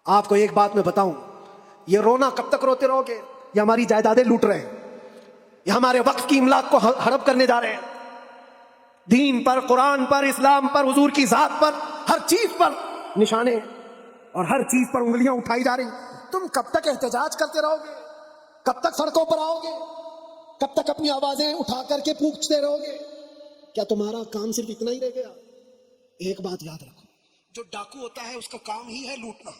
آپ کو ایک بات میں بتاؤں، یہ رونا کب تک روتے رہو گے؟ یہ ہماری جائیدادیں لوٹ رہے ہیں، یہ ہمارے وقت کی املاک کو ہڑپ کرنے جا رہے ہیں۔ دین پر، قرآن پر، اسلام پر، حضور کی ذات پر، ہر چیز پر نشانے اور ہر چیز پر انگلیاں اٹھائی جا رہی۔ تم کب تک احتجاج کرتے رہو گے؟ کب تک سڑکوں پر آؤ گے؟ کب تک اپنی آوازیں اٹھا کر کے پوچھتے رہو گے؟ کیا تمہارا کام صرف اتنا ہی رہ گیا؟ ایک بات یاد رکھو، جو ڈاکو ہوتا ہے اس کا کام ہی ہے لوٹنا۔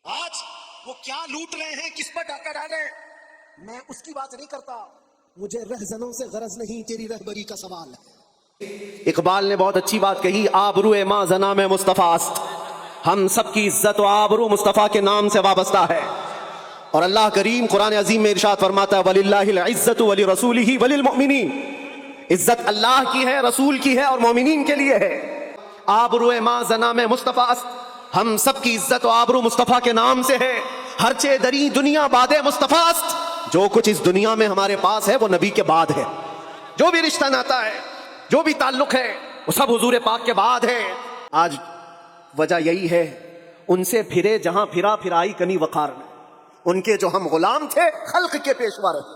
آج وہ کیا لوٹ رہے ہیں، کس پر ڈاکہ ڈالے، میں اس کی بات نہیں کرتا، مجھے رہزنوں سے غرض نہیں، تیری رہبری کا سوال ہے۔ اقبال نے بہت اچھی بات کہی، آبرو ما زنا میں مصطفیٰ است، ہم سب کی عزت و آبرو مصطفیٰ کے نام سے وابستہ ہے۔ اور اللہ کریم قرآن عظیم میں ارشاد فرماتا ہے وَلِلَّهِ الْعِزَّةُ وَلِرَسُولِهِ وَلِلْمُؤْمِنِينَ، عزت اللہ کی ہے، رسول کی ہے اور مومنین کے لیے ہے۔ آبرو ما زنا میں مصطفیٰ است، ہم سب کی عزت و آبرو مصطفیٰ کے نام سے ہے۔ ہرچہ دری دنیا باد مصطفیٰ است، جو کچھ اس دنیا میں ہمارے پاس ہے وہ نبی کے بعد ہے۔ جو بھی رشتہ ناتا ہے، جو بھی تعلق ہے، وہ سب حضور پاک کے بعد ہے۔ آج وجہ یہی ہے، ان سے پھرے جہاں پھرا پھرائی کنی وقار میں، ان کے جو ہم غلام تھے خلق کے پیشوا رہے۔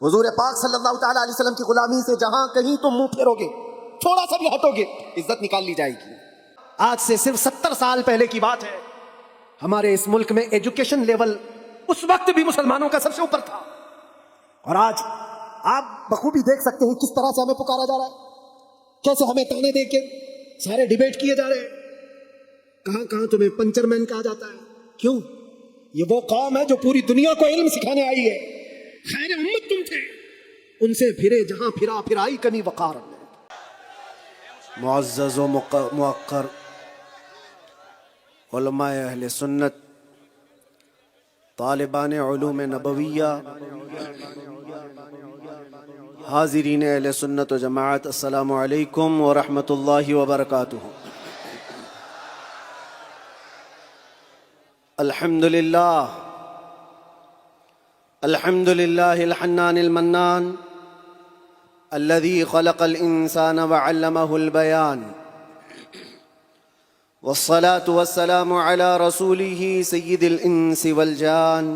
حضور پاک صلی اللہ تعالیٰ علیہ وسلم کی غلامی سے جہاں کہیں تم منہ پھیرو گے، تھوڑا سا بھی ہٹو گے، عزت نکال لی جائے گی۔ آج سے صرف 70 سال پہلے کی بات ہے، ہمارے اس ملک میں ایجوکیشن لیول اس وقت بھی مسلمانوں کا سب سے اوپر تھا، اور آج آپ بخوبی دیکھ سکتے ہیں کس طرح سے ہمیں پکارا جا رہا ہے، کیسے ہمیں تانے دے کے سارے ڈیبیٹ کیے جا رہے ہیں۔ کہاں کہاں تمہیں پنچر مین کہا جاتا ہے، کیوں؟ یہ وہ قوم ہے جو پوری دنیا کو علم سکھانے آئی ہے، خیر امت تم تھے، ان سے پھرے جہاں پھرا پھرائی کنی وقار میں۔ معزز و موقر علماء اہل سنت، طالبان علوم نبویہ، حاضرین اہل سنت و جماعت، السلام علیکم ورحمۃ اللہ وبرکاتہ۔ الحمدللہ الحمدللہ الحنان المنان الذي خلق الإنسان وعلمه البيان، والصلاة والسلام على رسوله سيد الإنس والجان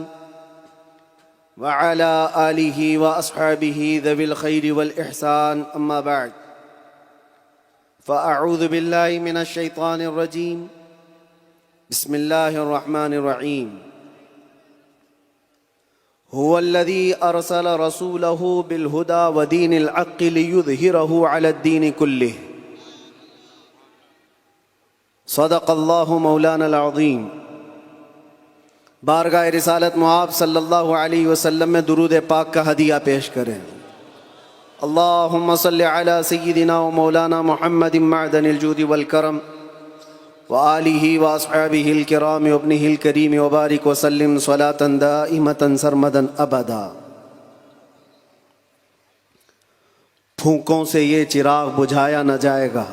وعلى آله وأصحابه ذوي الخير والإحسان، أما بعد، فأعوذ بالله من الشيطان الرجيم، بسم الله الرحمن الرحيم، هو الذي أرسل رسوله بالهدى ودين الحق ليظهره على الدين كله، صدق الله مولانا العظيم۔ بارگاہ رسالت معاب صلی اللہ علیہ وسلم میں درود پاک کا ہدیہ پیش کریں۔ اللہم صلی علی سیدنا و مولانا محمد معدن الجود والکرم وآلہ واصحابہ الکرام وابنہ الکریم وبارک وسلم صلاة دائمة سرمدا ابدا۔ پھونکوں سے یہ چراغ بجھایا نہ جائے گا،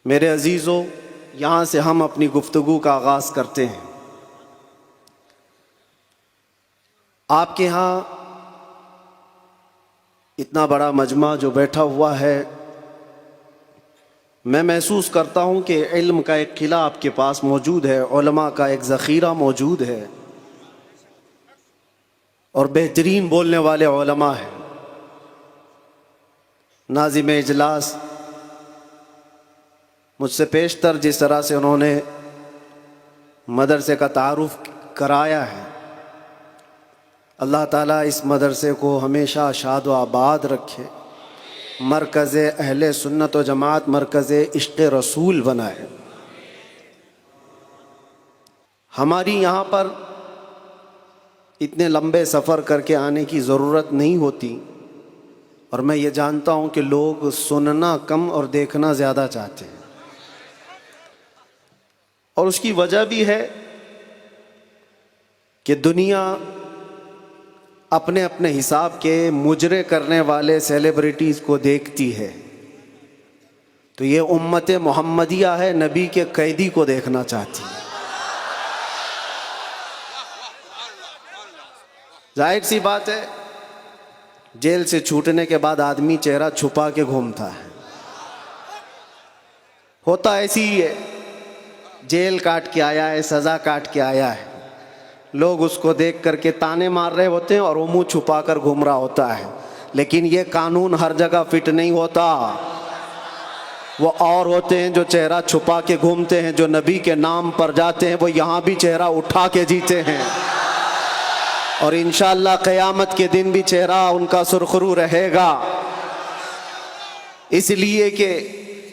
میرے عزیزو، یہاں سے ہم اپنی گفتگو کا آغاز کرتے ہیں۔ آپ کے ہاں اتنا بڑا مجمع جو بیٹھا ہوا ہے، میں محسوس کرتا ہوں کہ علم کا ایک قلعہ آپ کے پاس موجود ہے، علماء کا ایک ذخیرہ موجود ہے، اور بہترین بولنے والے علماء ہیں۔ ناظم اجلاس مجھ سے پیشتر جس طرح سے انہوں نے مدرسے کا تعارف کرایا ہے، اللہ تعالیٰ اس مدرسے کو ہمیشہ شاد و آباد رکھے، مرکز اہل سنت و جماعت، مرکز عشق رسول بنائے۔ ہماری یہاں پر اتنے لمبے سفر کر کے آنے کی ضرورت نہیں ہوتی، اور میں یہ جانتا ہوں کہ لوگ سننا کم اور دیکھنا زیادہ چاہتے ہیں، اور اس کی وجہ بھی ہے کہ دنیا اپنے اپنے حساب کے مجرے کرنے والے سیلیبریٹیز کو دیکھتی ہے، تو یہ امت محمدیہ ہے، نبی کے قیدی کو دیکھنا چاہتی ہے۔ ظاہر سی بات ہے، جیل سے چھوٹنے کے بعد آدمی چہرہ چھپا کے گھومتا ہے، ہوتا ایسی ہی ہے، جیل کاٹ کے آیا ہے، سزا کاٹ کے آیا ہے، لوگ اس کو دیکھ کر کے تانے مار رہے ہوتے ہیں اور وہ منہ چھپا کر گھوم رہا ہوتا ہے، لیکن یہ قانون ہر جگہ فٹ نہیں ہوتا۔ وہ اور ہوتے ہیں جو چہرہ چھپا کے گھومتے ہیں، جو نبی کے نام پر جاتے ہیں وہ یہاں بھی چہرہ اٹھا کے جیتے ہیں، اور انشاءاللہ قیامت کے دن بھی چہرہ ان کا سرخرو رہے گا۔ اس لیے کہ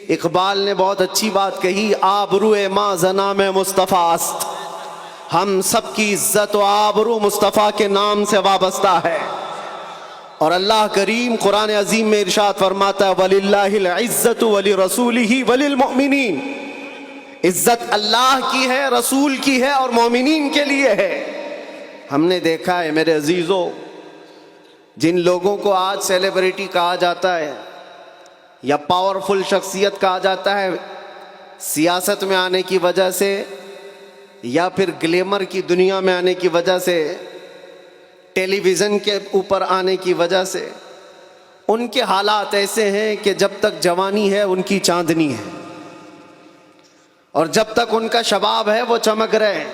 اقبال نے بہت اچھی بات کہی، آبرو ما زنا میں مصطفیٰ است، ہم سب کی عزت و آبرو مصطفیٰ کے نام سے وابستہ ہے۔ اور اللہ کریم قرآن عظیم میں ارشاد فرماتا ہے وَلِلَّهِ الْعِزَّةُ وَلِرَسُولِهِ وَلِلْمُؤْمِنِينَ، عزت اللہ کی ہے، رسول کی ہے اور مومنین کے لیے ہے۔ ہم نے دیکھا ہے میرے عزیزو، جن لوگوں کو آج سیلیبریٹی کہا جاتا ہے یا پاورفل شخصیت کہا جاتا ہے، سیاست میں آنے کی وجہ سے یا پھر گلیمر کی دنیا میں آنے کی وجہ سے، ٹیلی ویژن کے اوپر آنے کی وجہ سے، ان کے حالات ایسے ہیں کہ جب تک جوانی ہے ان کی چاندنی ہے، اور جب تک ان کا شباب ہے وہ چمک رہے ہیں،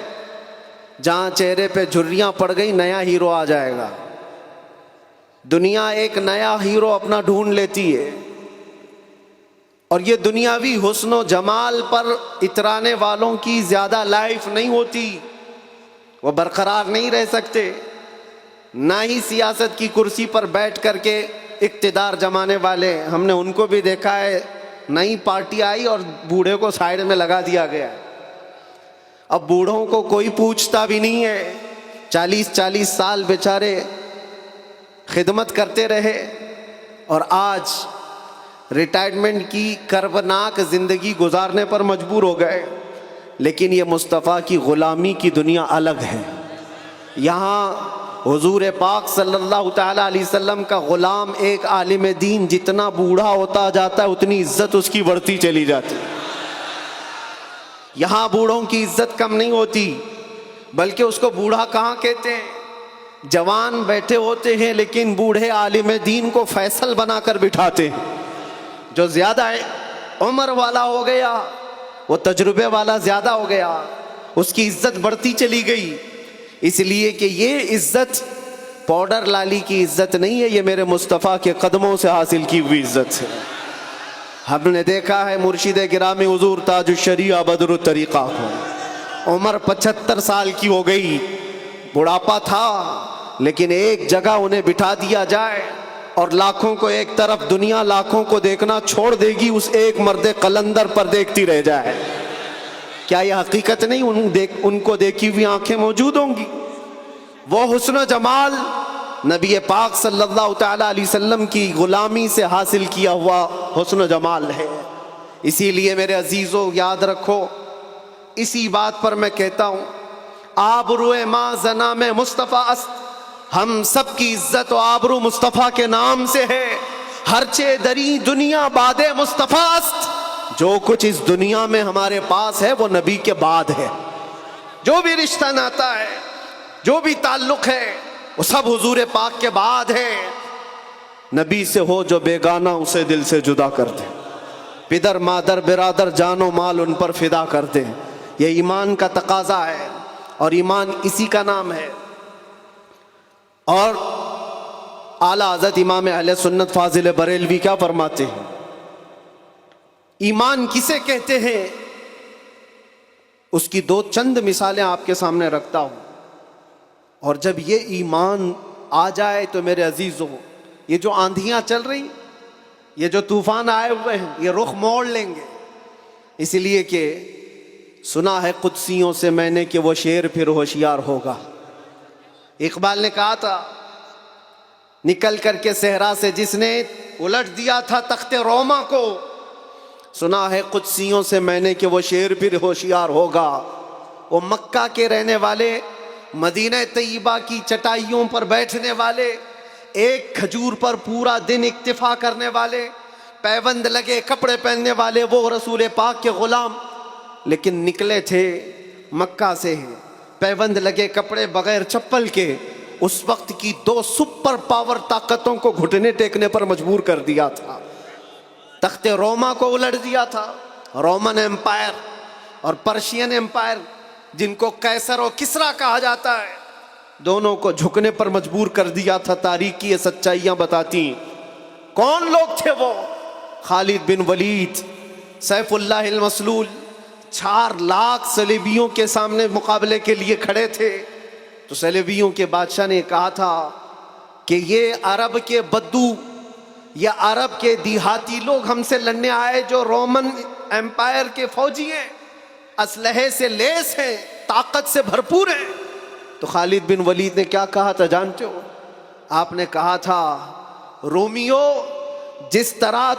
جہاں چہرے پہ جھریاں پڑ گئی نیا ہیرو آ جائے گا۔ دنیا ایک نیا ہیرو اپنا ڈھونڈ لیتی ہے، اور یہ دنیاوی حسن و جمال پر اترانے والوں کی زیادہ لائف نہیں ہوتی، وہ برقرار نہیں رہ سکتے، نہ ہی سیاست کی کرسی پر بیٹھ کر کے اقتدار جمانے والے۔ ہم نے ان کو بھی دیکھا ہے، نئی پارٹی آئی اور بوڑھے کو سائیڈ میں لگا دیا گیا، اب بوڑھوں کو کوئی پوچھتا بھی نہیں ہے، 40 سال بیچارے خدمت کرتے رہے اور آج ریٹائرمنٹ کی کربناک زندگی گزارنے پر مجبور ہو گئے۔ لیکن یہ مصطفیٰ کی غلامی کی دنیا الگ ہے۔ یہاں حضور پاک صلی اللہ تعالیٰ علیہ وسلم کا غلام ایک عالم دین جتنا بوڑھا ہوتا جاتا ہے اتنی عزت اس کی بڑھتی چلی جاتی۔ یہاں بوڑھوں کی عزت کم نہیں ہوتی، بلکہ اس کو بوڑھا کہاں کہتے ہیں؟ جوان بیٹھے ہوتے ہیں لیکن بوڑھے عالم دین کو فیصل بنا کر بٹھاتے ہیں۔ جو زیادہ عمر والا ہو گیا، وہ تجربے والا زیادہ ہو گیا، اس کی عزت بڑھتی چلی گئی، اس لیے کہ یہ عزت پاؤڈر لالی کی عزت نہیں ہے، یہ میرے مصطفیٰ کے قدموں سے حاصل کی ہوئی عزت ہے۔ ہم نے دیکھا ہے مرشد گرامی حضور تاج الشریعہ بدر الطریقہ کو عمر 75 سال کی ہو گئی، بڑھاپا تھا، لیکن ایک جگہ انہیں بٹھا دیا جائے اور لاکھوں کو ایک طرف، دنیا لاکھوں کو دیکھنا چھوڑ دے گی، اس ایک مرد قلندر پر دیکھتی رہ جائے۔ کیا یہ حقیقت نہیں؟ ان کو دیکھی ہوئی آنکھیں موجود ہوں گی۔ وہ حسن و جمال نبی پاک صلی اللہ تعالیٰ علیہ وسلم کی غلامی سے حاصل کیا ہوا حسن و جمال ہے۔ اسی لیے میرے عزیزو یاد رکھو، اسی بات پر میں کہتا ہوں آبرو ما زنا میں مصطفیٰ است، ہم سب کی عزت و آبرو مصطفیٰ کے نام سے ہے۔ ہر چے دری دنیا باد مصطفیٰ است، جو کچھ اس دنیا میں ہمارے پاس ہے وہ نبی کے بعد ہے۔ جو بھی رشتہ ناتا ہے، جو بھی تعلق ہے، وہ سب حضور پاک کے بعد ہے۔ نبی سے ہو جو بیگانہ اسے دل سے جدا کر دے، پدر مادر برادر جان و مال ان پر فدا کر دے۔ یہ ایمان کا تقاضا ہے، اور ایمان اسی کا نام ہے۔ اور اعلیٰ حضرت امام اہل سنت فاضل بریلوی کیا فرماتے ہیں؟ ایمان کسے کہتے ہیں؟ اس کی دو چند مثالیں آپ کے سامنے رکھتا ہوں، اور جب یہ ایمان آ جائے تو میرے عزیزو، یہ جو آندھیاں چل رہی، یہ جو طوفان آئے ہوئے ہیں، یہ رخ موڑ لیں گے۔ اس لیے کہ سنا ہے قدسیوں سے میں نے کہ وہ شیر پھر ہوشیار ہوگا۔ اقبال نے کہا تھا، نکل کر کے صحرا سے جس نے الٹ دیا تھا تخت روما کو، سنا ہے قدسیوں سے میں نے کہ وہ شیر پھر ہوشیار ہوگا۔ وہ مکہ کے رہنے والے، مدینہ طیبہ کی چٹائیوں پر بیٹھنے والے، ایک کھجور پر پورا دن اکتفا کرنے والے، پیوند لگے کپڑے پہننے والے، وہ رسول پاک کے غلام، لیکن نکلے تھے مکہ سے پیوند لگے کپڑے بغیر چپل کے۔ اس وقت کی دو سپر پاور طاقتوں کو گھٹنے ٹیکنے پر مجبور کر دیا تھا۔ تخت روما کو الٹ دیا تھا، رومن ایمپائر اور پرشین ایمپائر جن کو قیصر اور کسرا کہا جاتا ہے، دونوں کو جھکنے پر مجبور کر دیا تھا. تاریخ کی یہ سچائیاں بتاتی ہیں. کون لوگ تھے وہ؟ خالد بن ولید سیف اللہ المسلول 4 لاکھ صلیبیوں کے سامنے مقابلے کے لیے کھڑے تھے. تو صلیبیوں کے بادشاہ نے کہا تھا کہ یہ عرب کے بدو یا عرب کے دیہاتی لوگ ہم سے لڑنے آئے جو رومن ایمپائر کے فوجی ہیں، اسلحے سے لیس ہیں، طاقت سے بھرپور ہیں. تو خالد بن ولید نے کیا کہا تھا جانتے ہو؟ آپ نے کہا تھا رومیو، جس طرح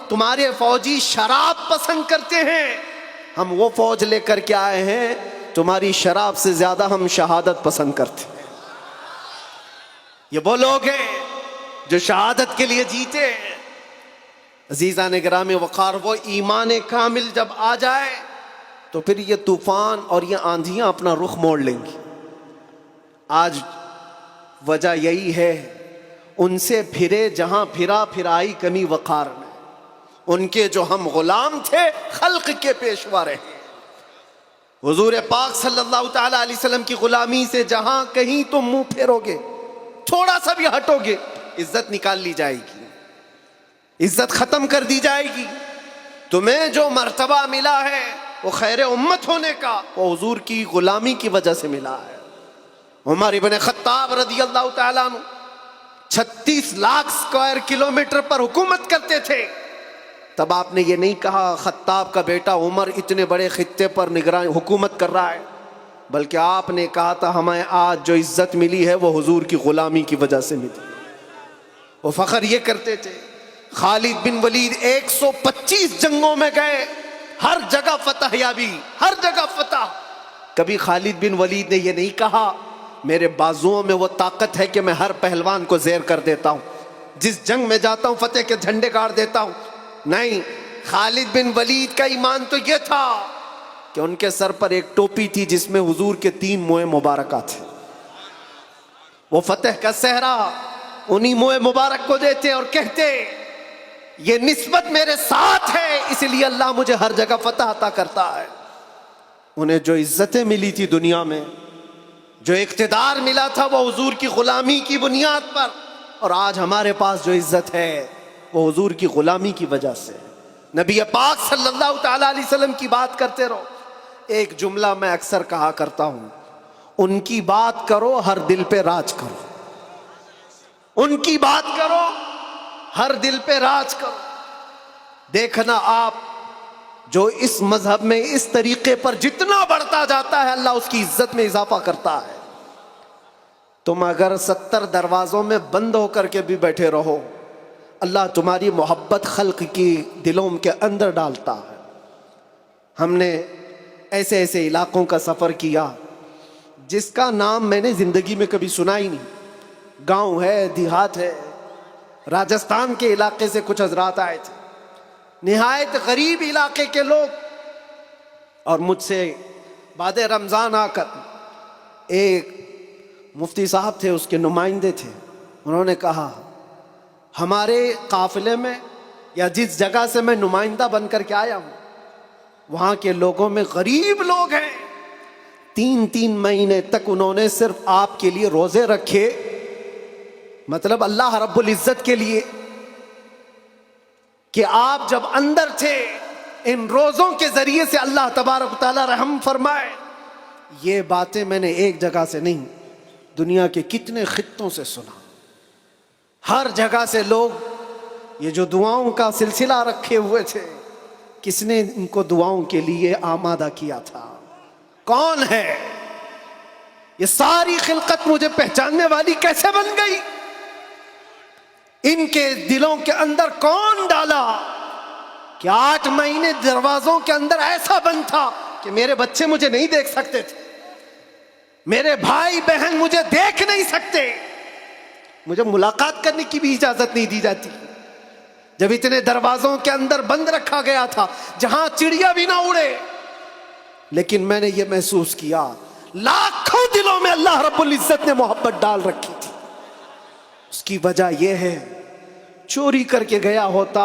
تمہارے فوجی شراب پسند کرتے ہیں، ہم وہ فوج لے کر کے آئے ہیں، تمہاری شراب سے زیادہ ہم شہادت پسند کرتے ہیں. یہ وہ لوگ ہیں جو شہادت کے لیے جیتے ہیں. عزیزان گرامی وقار، وہ ایمان کامل جب آ جائے تو پھر یہ طوفان اور یہ آندھیاں اپنا رخ موڑ لیں گی. آج وجہ یہی ہے، ان سے پھرے جہاں پھرا پھرائی کمی وقار میں. ان کے جو ہم غلام تھے، خلق کے پیشوا رہے. حضور پاک صلی اللہ تعالی علیہ وسلم کی غلامی سے جہاں کہیں تم منہ پھیرو گے، تھوڑا سا بھی ہٹو گے، عزت نکال لی جائے گی، عزت ختم کر دی جائے گی. تمہیں جو مرتبہ ملا ہے وہ خیر امت ہونے کا، وہ حضور کی غلامی کی وجہ سے ملا ہے. عمر ابن خطاب رضی اللہ تعالیٰ عنہ 36 لاکھ اسکوائر کلومیٹر پر حکومت کرتے تھے. تب آپ نے یہ نہیں کہا خطاب کا بیٹا عمر اتنے بڑے خطے پر نگران حکومت کر رہا ہے، بلکہ آپ نے کہا تھا ہمیں آج جو عزت ملی ہے وہ حضور کی غلامی کی وجہ سے ملی. وہ فخر یہ کرتے تھے. خالد بن ولید 125 جنگوں میں گئے، ہر جگہ فتح یابی، ہر جگہ فتح. کبھی خالد بن ولید نے یہ نہیں کہا میرے بازوؤں میں وہ طاقت ہے کہ میں ہر پہلوان کو زیر کر دیتا ہوں، جس جنگ میں جاتا ہوں فتح کے جھنڈے گاڑ دیتا ہوں. نہیں، خالد بن ولید کا ایمان تو یہ تھا کہ ان کے سر پر ایک ٹوپی تھی جس میں حضور کے 3 موئے مبارکہ تھے. وہ فتح کا صحرا انہی موئے مبارک کو دیتے اور کہتے یہ نسبت میرے ساتھ ہے، اس لیے اللہ مجھے ہر جگہ فتح عطا کرتا ہے. انہیں جو عزتیں ملی تھی دنیا میں، جو اقتدار ملا تھا، وہ حضور کی غلامی کی بنیاد پر. اور آج ہمارے پاس جو عزت ہے وہ حضور کی غلامی کی وجہ سے. نبی پاک صلی اللہ تعالی علیہ وسلم کی بات کرتے رہو. ایک جملہ میں اکثر کہا کرتا ہوں، ان کی بات کرو ہر دل پہ راج کرو. ان کی بات کرو ہر دل پہ راج کرو. دیکھنا آپ جو اس مذہب میں اس طریقے پر جتنا بڑھتا جاتا ہے اللہ اس کی عزت میں اضافہ کرتا ہے. تم اگر 70 دروازوں میں بند ہو کر کے بھی بیٹھے رہو، اللہ تمہاری محبت خلق کی دلوں کے اندر ڈالتا ہے. ہم نے ایسے ایسے علاقوں کا سفر کیا جس کا نام میں نے زندگی میں کبھی سنا ہی نہیں. گاؤں ہے، دیہات ہے. راجستھان کے علاقے سے کچھ حضرات آئے تھے، نہایت غریب علاقے کے لوگ، اور مجھ سے بعد رمضان آ کر ایک مفتی صاحب تھے، اس کے نمائندے تھے. انہوں نے کہا ہمارے قافلے میں یا جس جگہ سے میں نمائندہ بن کر کے آیا ہوں وہاں کے لوگوں میں غریب لوگ ہیں. 3 مہینے تک انہوں نے صرف آپ کے لیے روزے رکھے، مطلب اللہ رب العزت کے لیے، کہ آپ جب اندر تھے ان روزوں کے ذریعے سے اللہ تبارک و تعالی رحم فرمائے. یہ باتیں میں نے ایک جگہ سے نہیں، دنیا کے کتنے خطوں سے سنا. ہر جگہ سے لوگ یہ جو دعاؤں کا سلسلہ رکھے ہوئے تھے، کس نے ان کو دعاؤں کے لیے آمادہ کیا تھا؟ کون ہے؟ یہ ساری خلقت مجھے پہچاننے والی کیسے بن گئی؟ ان کے دلوں کے اندر کون ڈالا کہ 8 مہینے دروازوں کے اندر ایسا بند تھا کہ میرے بچے مجھے نہیں دیکھ سکتے تھے، میرے بھائی بہن مجھے دیکھ نہیں سکتے، مجھے ملاقات کرنے کی بھی اجازت نہیں دی جاتی. جب اتنے دروازوں کے اندر بند رکھا گیا تھا جہاں چڑیا بھی نہ اڑے، لیکن میں نے یہ محسوس کیا لاکھوں دلوں میں اللہ رب العزت نے محبت ڈال رکھی تھی. اس کی وجہ یہ ہے چوری کر کے گیا ہوتا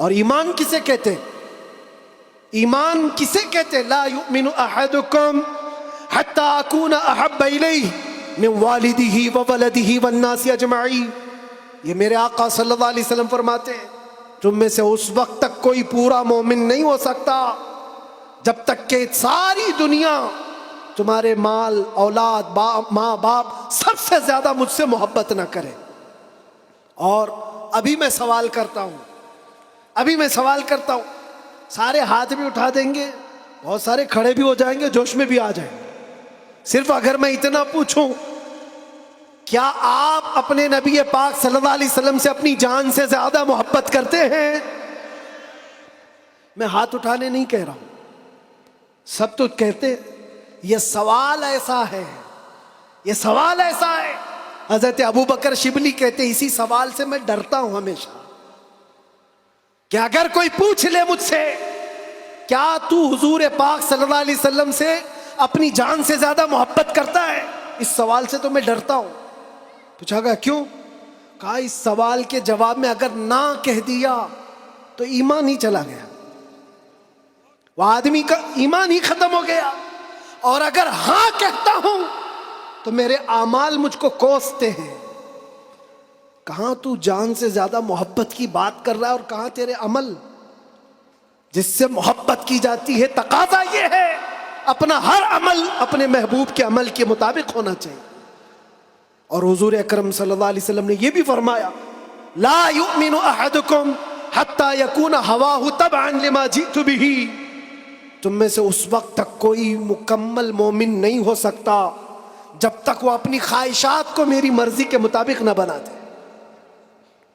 اور ایمان کسے کہتے ہیں؟ ایمان کسے کہتے ہیں؟ لا یؤمن احدکم حتی اکون احب الیہ من والدہ وولدہ والناس اجمعین. یہ میرے آقا صلی اللہ علیہ وسلم فرماتے ہیں تم میں سے اس وقت تک کوئی پورا مومن نہیں ہو سکتا جب تک کہ ساری دنیا تمہارے مال، اولاد، ماں باپ سب سے زیادہ مجھ سے محبت نہ کرے. اور ابھی میں سوال کرتا ہوں، سارے ہاتھ بھی اٹھا دیں گے، بہت سارے کھڑے بھی ہو جائیں گے، جوش میں بھی آ جائیں گے. صرف اگر میں اتنا پوچھوں کیا آپ اپنے نبی پاک صلی اللہ علیہ وسلم سے اپنی جان سے زیادہ محبت کرتے ہیں؟ میں ہاتھ اٹھانے نہیں کہہ رہا ہوں، سب تو کہتے ہیں. یہ سوال ایسا ہے، حضرت ابو بکر شبلی کہتے ہیں اسی سوال سے میں ڈرتا ہوں ہمیشہ کہ اگر کوئی پوچھ لے مجھ سے کیا تو حضور پاک صلی اللہ علیہ وسلم سے اپنی جان سے زیادہ محبت کرتا ہے، اس سوال سے تو میں ڈرتا ہوں. پوچھا گیا کیوں؟ کہا اس سوال کے جواب میں اگر نہ کہہ دیا تو ایمان ہی چلا گیا، وہ آدمی کا ایمان ہی ختم ہو گیا. اور اگر ہاں کہتا ہوں تو میرے اعمال مجھ کو کوستے ہیں. کہاں تو جان سے زیادہ محبت کی بات کر رہا ہے اور کہاں تیرے عمل. جس سے محبت کی جاتی ہے تقاضا یہ ہے اپنا ہر عمل اپنے محبوب کے عمل کے مطابق ہونا چاہیے. اور حضور اکرم صلی اللہ علیہ وسلم نے یہ بھی فرمایا لا یؤمن احدکم حتی یکون ہواہ تبعا لما جئت بہ. تم میں سے اس وقت تک کوئی مکمل مومن نہیں ہو سکتا جب تک وہ اپنی خواہشات کو میری مرضی کے مطابق نہ بنا دے.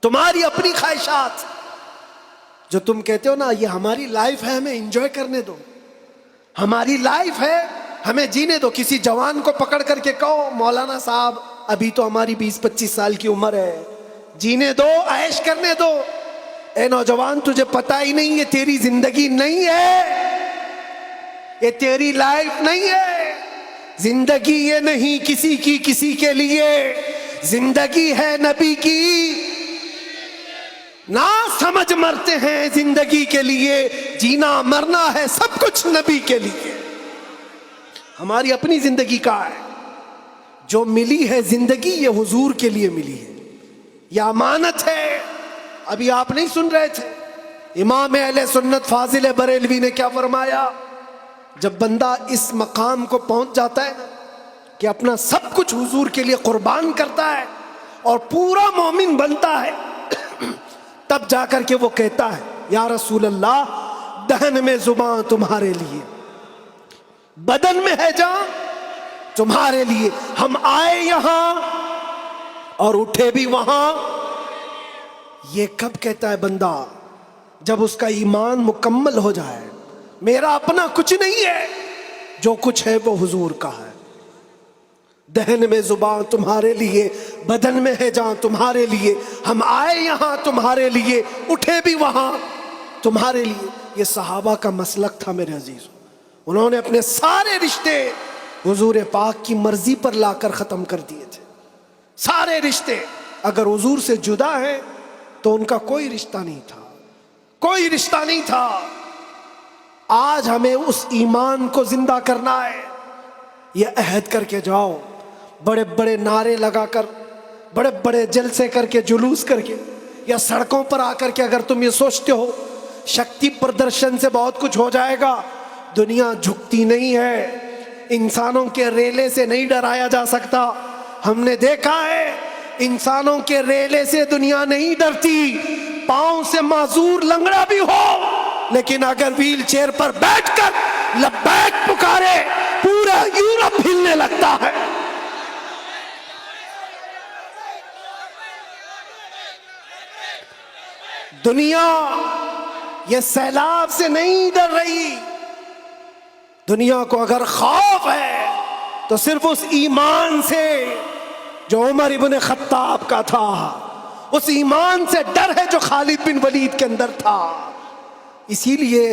تمہاری اپنی خواہشات جو تم کہتے ہو نا یہ ہماری لائف ہے، ہمیں انجوائے کرنے دو، ہماری لائف ہے ہمیں جینے دو. کسی جوان کو پکڑ کر کے کہو مولانا صاحب ابھی تو ہماری 20-25 سال کی عمر ہے، جینے دو، عیش کرنے دو. اے نوجوان تجھے پتہ ہی نہیں یہ تیری زندگی نہیں ہے، یہ تیری لائف نہیں ہے. زندگی یہ نہیں کسی کی کسی کے لیے، زندگی ہے نبی کی. نہ سمجھ مرتے ہیں زندگی کے لیے، جینا مرنا ہے سب کچھ نبی کے لیے. ہماری اپنی زندگی کا ہے، جو ملی ہے زندگی یہ حضور کے لیے ملی ہے، یہ امانت ہے. ابھی آپ نہیں سن رہے تھے امام اہل سنت فاضل بریلوی نے کیا فرمایا؟ جب بندہ اس مقام کو پہنچ جاتا ہے نا کہ اپنا سب کچھ حضور کے لیے قربان کرتا ہے اور پورا مومن بنتا ہے، تب جا کر کے وہ کہتا ہے یا رسول اللہ دہن میں زبان تمہارے لیے، بدن میں ہے جان تمہارے لیے. ہم آئے یہاں اور اٹھے بھی وہاں. یہ کب کہتا ہے بندہ؟ جب اس کا ایمان مکمل ہو جائے. میرا اپنا کچھ نہیں ہے، جو کچھ ہے وہ حضور کا ہے. دہن میں زبان تمہارے لیے، بدن میں ہے جان تمہارے لیے. ہم آئے یہاں تمہارے لیے، اٹھے بھی وہاں تمہارے لیے. یہ صحابہ کا مسلک تھا میرے عزیز. انہوں نے اپنے سارے رشتے حضور پاک کی مرضی پر لا کر ختم کر دیے تھے. سارے رشتے اگر حضور سے جدا ہیں تو ان کا کوئی رشتہ نہیں تھا، کوئی رشتہ نہیں تھا. آج ہمیں اس ایمان کو زندہ کرنا ہے. یہ عہد کر کے جاؤ، بڑے بڑے نعرے لگا کر، بڑے بڑے جلسے کر کے، جلوس کر کے، یا سڑکوں پر آ کر کے اگر تم یہ سوچتے ہو شکتی پردرشن سے بہت کچھ ہو جائے گا. دنیا جھکتی نہیں ہے، انسانوں کے ریلے سے نہیں ڈرایا جا سکتا. ہم نے دیکھا ہے انسانوں کے ریلے سے دنیا نہیں ڈرتی. پاؤں سے معذور لنگڑا بھی ہو لیکن اگر ویل چیئر پر بیٹھ کر لبیک پکارے پورا یورپ ہلنے لگتا ہے. دنیا یہ سیلاب سے نہیں ڈر رہی. دنیا کو اگر خوف ہے تو صرف اس ایمان سے جو عمر ابن خطاب کا تھا، اس ایمان سے ڈر ہے جو خالد بن ولید کے اندر تھا. اسی لیے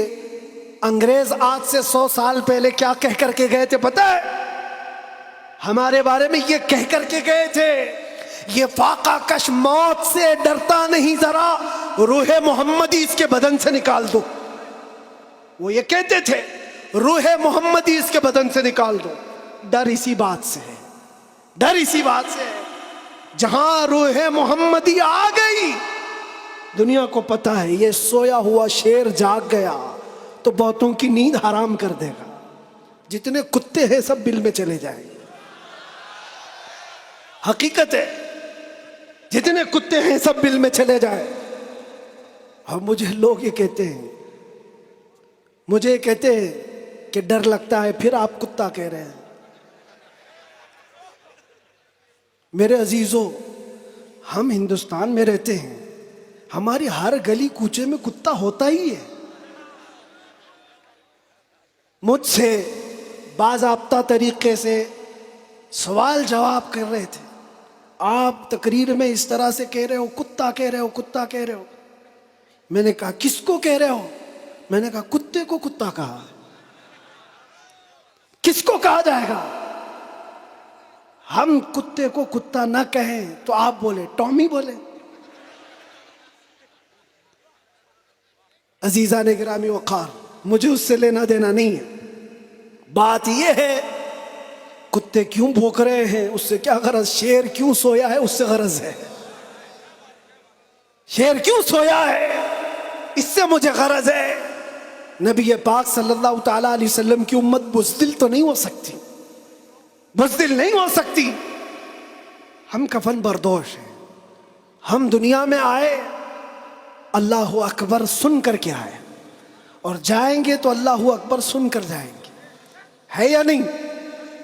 انگریز آج سے 100 سال پہلے کیا کہہ کر کے گئے تھے پتہ ہے؟ ہمارے بارے میں یہ کہہ کر کے گئے تھے یہ فاقہ کش موت سے ڈرتا نہیں ذرا روح محمدی اس کے بدن سے نکال دو. وہ یہ کہتے تھے روح محمدی اس کے بدن سے نکال دو. ڈر اسی بات سے ہے, ڈر اسی بات سے ہے. جہاں روح محمدی آ گئی, دنیا کو پتا ہے یہ سویا ہوا شیر جاگ گیا تو بہتوں کی نیند حرام کر دے گا. جتنے کتے ہیں سب بل میں چلے جائیں گے. حقیقت ہے, جتنے کتے ہیں سب بل میں چلے جائیں. اور مجھے لوگ یہ کہتے ہیں, مجھے کہتے ہیں کہ ڈر لگتا ہے, پھر آپ کتا کہہ رہے ہیں. میرے عزیزو, ہم ہندوستان میں رہتے ہیں, ہماری ہر گلی کوچے میں کتا ہوتا ہی ہے. مجھ سے باضابطہ طریقے سے سوال جواب کر رہے تھے, آپ تقریر میں اس طرح سے کہہ رہے ہو, کتا کہہ رہے ہو, کتا کہہ رہے ہو. میں نے کہا کس کو کہہ رہے ہو؟ میں نے کہا کتے کو کتا کہا. کس کو کہا جائے گا؟ ہم کتے کو کتا نہ کہیں تو آپ بولے ٹامی بولے. عزیزان گرامی وقار, مجھے اس سے لینا دینا نہیں ہے. بات یہ ہے کتے کیوں بھوک رہے ہیں اس سے کیا غرض, شیر کیوں سویا ہے اس سے غرض ہے. شیر کیوں سویا ہے اس سے مجھے غرض ہے. نبی پاک صلی اللہ تعالی علیہ وسلم کی امت بزدل تو نہیں ہو سکتی, بزدل نہیں ہو سکتی. ہم کفن بردوش ہیں. ہم دنیا میں آئے اللہ اکبر سن کر کے آئے, اور جائیں گے تو اللہ اکبر سن کر جائیں گے. ہے یا نہیں؟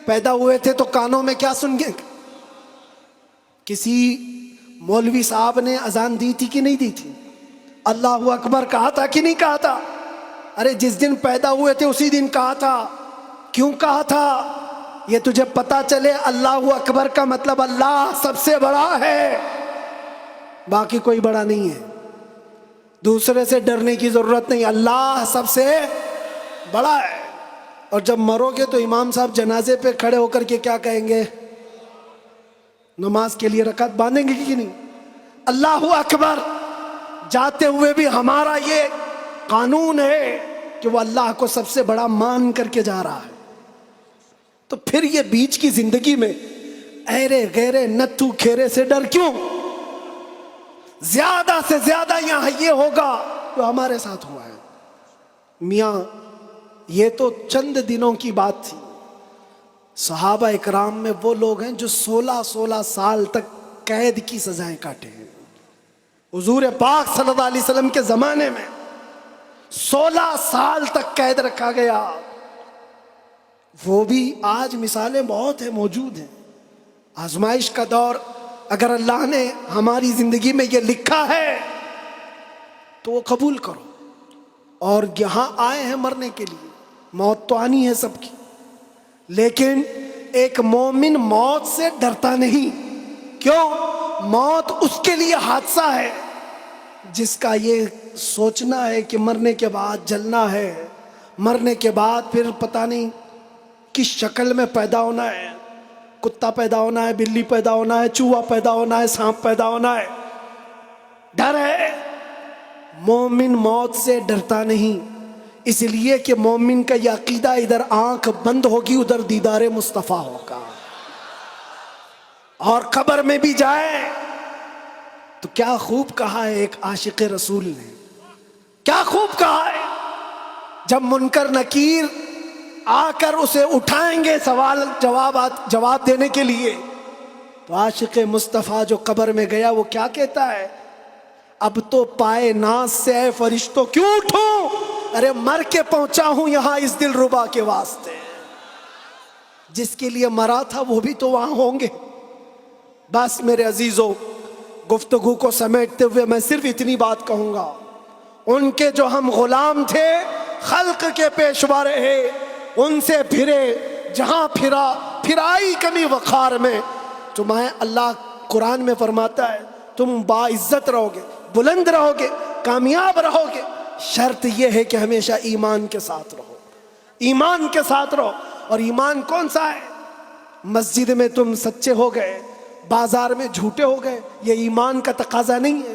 پیدا ہوئے تھے تو کانوں میں کیا سن گے؟ کسی مولوی صاحب نے اذان دی تھی کہ نہیں دی تھی؟ اللہ اکبر کہا تھا کہ نہیں کہا تھا؟ ارے جس دن پیدا ہوئے تھے اسی دن کہا تھا. کیوں کہا تھا؟ یہ تجھے پتا چلے اللہ اکبر کا مطلب اللہ سب سے بڑا ہے, باقی کوئی بڑا نہیں ہے. دوسرے سے ڈرنے کی ضرورت نہیں, اللہ سب سے بڑا ہے. اور جب مرو گے تو امام صاحب جنازے پہ کھڑے ہو کر کے کیا کہیں گے؟ نماز کے لیے رکعت باندھیں گے کہ نہیں؟ اللہ اکبر. جاتے ہوئے بھی ہمارا یہ قانون ہے کہ وہ اللہ کو سب سے بڑا مان کر کے جا رہا ہے. تو پھر یہ بیچ کی زندگی میں ایرے غیرے نتھو کھیرے سے ڈر کیوں؟ زیادہ سے زیادہ یہاں یہ ہوگا جو ہمارے ساتھ ہوا ہے. میاں یہ تو چند دنوں کی بات تھی. صحابہ اکرام میں وہ لوگ ہیں جو 16 سال تک قید کی سزائیں کاٹے ہیں. حضور پاک صلی اللہ علیہ وسلم کے زمانے میں 16 سال تک قید رکھا گیا. وہ بھی آج مثالیں بہت ہیں, موجود ہیں. آزمائش کا دور, اگر اللہ نے ہماری زندگی میں یہ لکھا ہے تو وہ قبول کرو. اور یہاں آئے ہیں مرنے کے لیے, موت تو آنی ہے سب کی, لیکن ایک مومن موت سے ڈرتا نہیں. کیوں؟ موت اس کے لیے حادثہ ہے جس کا یہ سوچنا ہے کہ مرنے کے بعد جلنا ہے, مرنے کے بعد پھر پتہ نہیں کس شکل میں پیدا ہونا ہے. کتا پیدا ہونا ہے, بلی پیدا ہونا ہے, چوہا پیدا ہونا ہے, سانپ پیدا ہونا ہے. ڈر ہے. مومن موت سے ڈرتا نہیں, اس لیے کہ مومن کا یہ عقیدہ ادھر آنکھ بند ہوگی ادھر دیدار مصطفیٰ ہوگا. اور قبر میں بھی جائے تو کیا خوب کہا ہے ایک عاشق رسول نے, کیا خوب کہا ہے. جب منکر نکیر آ کر اسے اٹھائیں گے سوال جواب دینے کے لیے, تو عاشق مصطفیٰ جو قبر میں گیا وہ کیا کہتا ہے؟ اب تو پائے ناز سے اے فرشتوں کیوں اٹھوں, ارے مر کے پہنچا ہوں یہاں اس دل ربا کے واسطے. جس کے لیے مرا تھا وہ بھی تو وہاں ہوں گے. بس میرے عزیزو, گفتگو کو سمیٹتے ہوئے میں صرف اتنی بات کہوں گا, ان کے جو ہم غلام تھے خلق کے پیشوا رہے, ان سے پھرے جہاں پھرائی کمی وقار میں. تمہیں اللہ قرآن میں فرماتا ہے تم باعزت رہو گے, بلند رہو گے, کامیاب رہو گے, شرط یہ ہے کہ ہمیشہ ایمان کے ساتھ رہو, ایمان کے ساتھ رہو. اور ایمان کون سا ہے؟ مسجد میں تم سچے ہو گئے, بازار میں جھوٹے ہو گئے, یہ ایمان کا تقاضا نہیں ہے.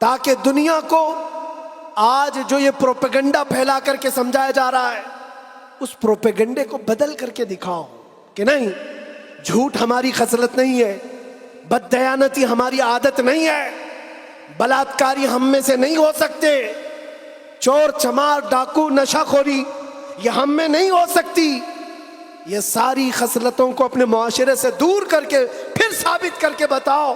تاکہ دنیا کو آج جو یہ پروپیگنڈا پھیلا کر کے سمجھایا جا رہا ہے اس پروپیگنڈے کو بدل کر کے دکھاؤ کہ نہیں، جھوٹ ہماری خصلت نہیں ہے، بددیانتی ہماری عادت نہیں ہے، بلاತ್ಕಾری ہم میں سے نہیں ہو سکتے، چور چمار ڈاکو نشہ خوری یہ ہم میں نہیں ہو سکتی. یہ ساری خصلتوں کو اپنے معاشرے سے دور کر کے پھر ثابت کر کے بتاؤ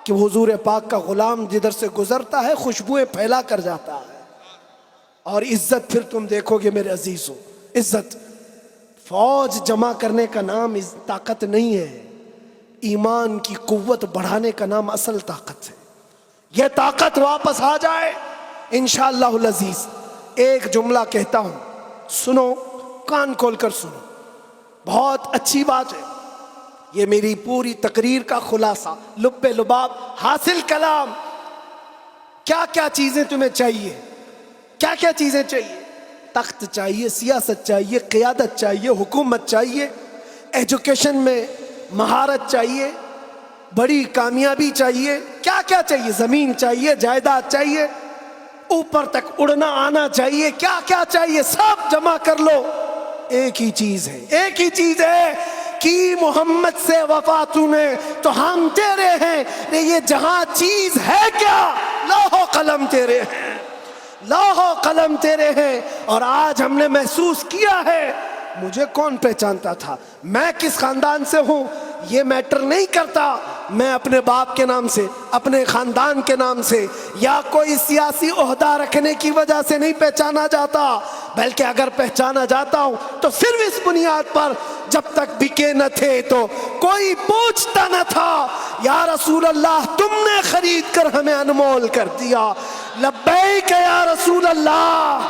کہ حضور پاک کا غلام جدھر سے گزرتا ہے خوشبوئیں پھیلا کر جاتا ہے. اور عزت پھر تم دیکھو گے میرے عزیزوں، عزت فوج جمع کرنے کا نام طاقت نہیں ہے، ایمان کی قوت بڑھانے کا نام اصل طاقت ہے. یہ طاقت واپس آ جائے انشاءاللہ العزیز. ایک جملہ کہتا ہوں، سنو، کان کھول کر سنو، بہت اچھی بات ہے. یہ میری پوری تقریر کا خلاصہ، لب لباب، حاصل کلام. کیا کیا چیزیں تمہیں چاہیے؟ کیا کیا چیزیں چاہیے؟ تخت چاہیے، سیاست چاہیے، قیادت چاہیے، حکومت چاہیے، ایجوکیشن میں مہارت چاہیے، بڑی کامیابی چاہیے. کیا کیا چاہیے؟ زمین چاہیے، جائیداد چاہیے، اوپر تک اڑنا آنا چاہیے. کیا کیا چاہیے؟ سب جمع کر لو. ایک ہی چیز ہے، ایک ہی چیز ہے کہ محمد سے وفا تو نے تو ہم تیرے ہیں. یہ جہاں چیز ہے کیا؟ لوح و قلم تیرے ہیں، لوح و قلم تیرے ہیں. اور آج ہم نے محسوس کیا ہے. مجھے کون پہچانتا تھا؟ میں کس خاندان سے ہوں یہ میٹر نہیں کرتا. میں اپنے باپ کے نام سے، اپنے خاندان کے نام سے یا کوئی سیاسی عہدہ رکھنے کی وجہ سے نہیں پہچانا جاتا، بلکہ اگر پہچانا جاتا ہوں تو صرف اس بنیاد پر جب تک بکے نہ تھے تو کوئی پوچھتا نہ تھا یا رسول اللہ تم نے خرید کر ہمیں انمول کر دیا. لبیک یا رسول اللہ.